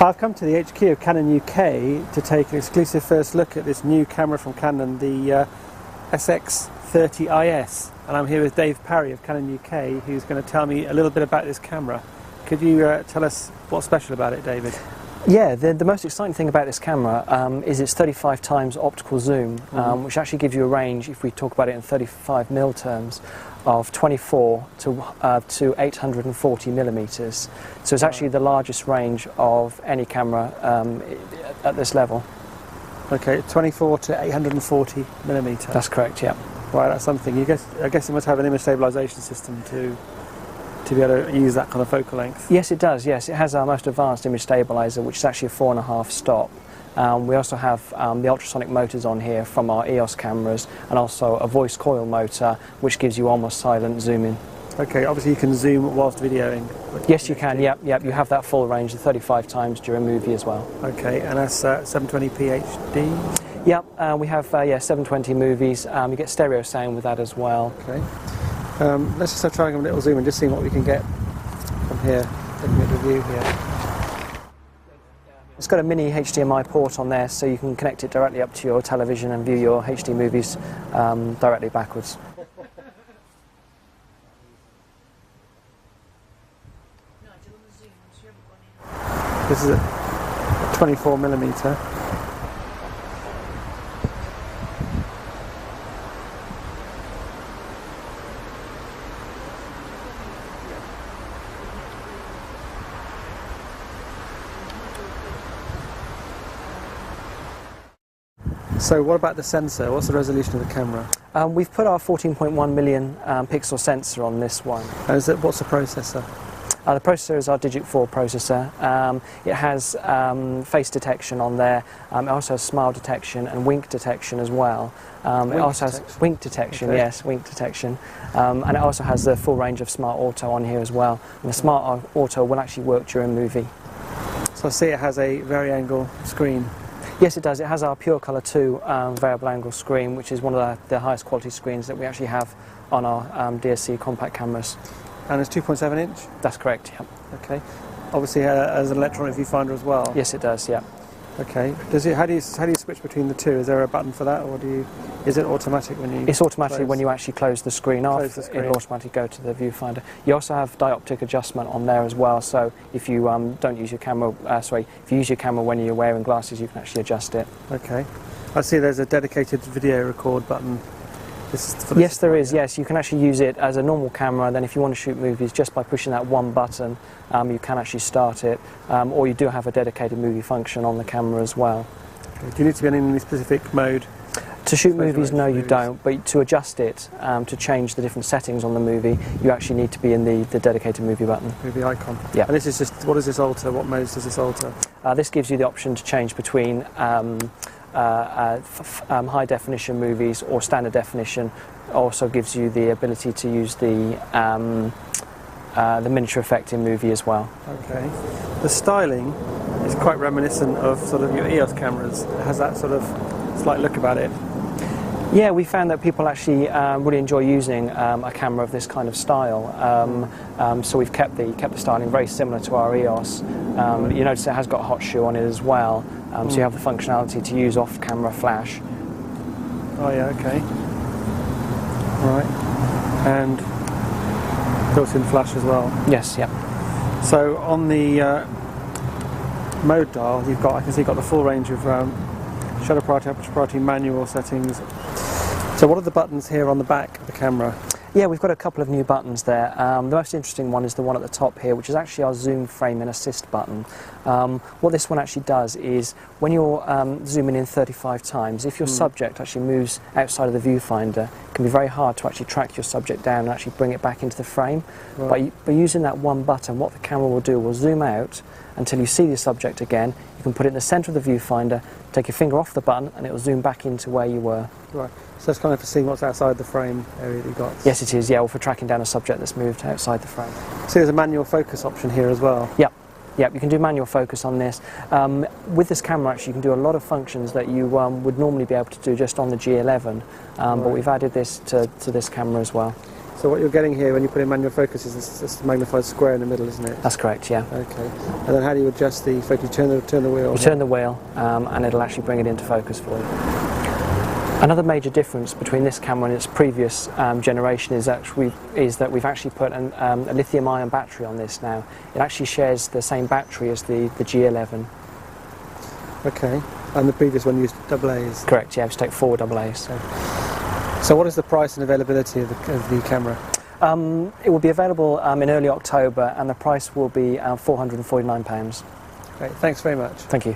I've come to the HQ of Canon UK to take an exclusive first look at this new camera from Canon, the SX30 IS, and I'm here with Dave Parry of Canon UK, who's going to tell me a little bit about this camera. Could you tell us what's special about it, David? Yeah, the most exciting thing about this camera is its 35 times optical zoom, which actually gives you a range, if we talk about it in 35mm terms, of 24 to 840 millimeters. So it's actually the largest range of any camera at this level. Okay, 24 to 840 millimeters. That's correct, yeah. Right, that's something. I guess it must have an image stabilization system to be able to use that kind of focal length. Yes, it does. Yes, it has our most advanced image stabilizer, which is actually a 4.5 stop. We also have the ultrasonic motors on here from our EOS cameras, and also a voice coil motor, which gives you almost silent zooming. Okay, obviously you can zoom whilst videoing. Yes, you can. Yep. You have that full range of 35 times during movie as well. Okay, and that's 720p HD. Yep, we have 720 movies. You get stereo sound with that as well. Okay. Let's just try a little zoom and just see what we can get from here. Looking at the view here. It's got a mini HDMI port on there, so you can connect it directly up to your television and view your HD movies directly backwards. This is a 24mm. So what about the sensor? What's the resolution of the camera? We've put our 14.1 million pixel sensor on this one. And what's the processor? The processor is our Digit 4 processor. It has face detection on there. It also has smile detection and wink detection as well. It also has wink detection, okay. Yes, wink detection. And it also has the full range of Smart Auto on here as well. And the Smart Auto will actually work during movie. So I see it has a vari-angle screen. Yes, it does. It has our Pure Color 2 variable angle screen, which is one of the highest quality screens that we actually have on our DSC compact cameras. And it's 2.7 inch? That's correct, yeah. Okay. Obviously has an electronic viewfinder as well? Yes, it does, yeah. Okay. How do you switch between the two? Is there a button for that, or is it automatic when you It's automatic when you actually close the screen off. It'll automatically go to the viewfinder. You also have dioptic adjustment on there as well, so if you don't use your camera, if you use your camera when you're wearing glasses, you can actually adjust it. Okay. I see there's a dedicated video record button. Yes, there is. Yes, you can actually use it as a normal camera, and then if you want to shoot movies just by pushing that one button, you can actually start it, or you do have a dedicated movie function on the camera as well. Okay. Do you need to be in any specific mode? To shoot movies, no, you don't, but to adjust it, to change the different settings on the movie, you actually need to be in the dedicated movie button. Movie icon. Yeah. And this is just, what does this alter? What modes does this alter? This gives you the option to change between high definition movies or standard definition. Also gives you the ability to use the miniature effect in movie as well. Okay. The styling is quite reminiscent of sort of your EOS cameras. It has that sort of slight look about it. Yeah, we found that people actually really enjoy using a camera of this kind of style. So we've kept the styling very similar to our EOS. You notice it has got a hot shoe on it as well. So you have the functionality to use off-camera flash. Oh yeah, okay. Right. And built-in flash as well. Yes, yeah. So on the mode dial, I can see you've got the full range of shutter priority, aperture priority, manual settings. So what are the buttons here on the back of the camera? Yeah, we've got a couple of new buttons there. The most interesting one is the one at the top here, which is actually our zoom frame and assist button. What this one actually does is, when you're zooming in 35 times, if your subject actually moves outside of the viewfinder, it can be very hard to actually track your subject down and actually bring it back into the frame. Right. By using that one button, what the camera will do will zoom out until you see the subject again. You can put it in the centre of the viewfinder, take your finger off the button, and it will zoom back into where you were. Right. So it's kind of for seeing what's outside the frame area that you've got? Yes, it is, yeah, or for tracking down a subject that's moved outside the frame. So there's a manual focus option here as well? Yep. Yep, you can do manual focus on this. With this camera, actually, you can do a lot of functions that you would normally be able to do just on the G11, but we've added this to this camera as well. So what you're getting here when you put in manual focus is this magnified square in the middle, isn't it? That's correct, yeah. Okay. And then how do you adjust the focus? You turn the wheel? You turn the wheel and it'll actually bring it into focus for you. Another major difference between this camera and its previous generation is that we've actually put a lithium-ion battery on this now. It actually shares the same battery as the G11. Okay. And the previous one used AA's? Correct, yeah, we take 4 AA's. So what is the price and availability of the camera? It will be available in early October, and the price will be £449. Great, thanks very much. Thank you.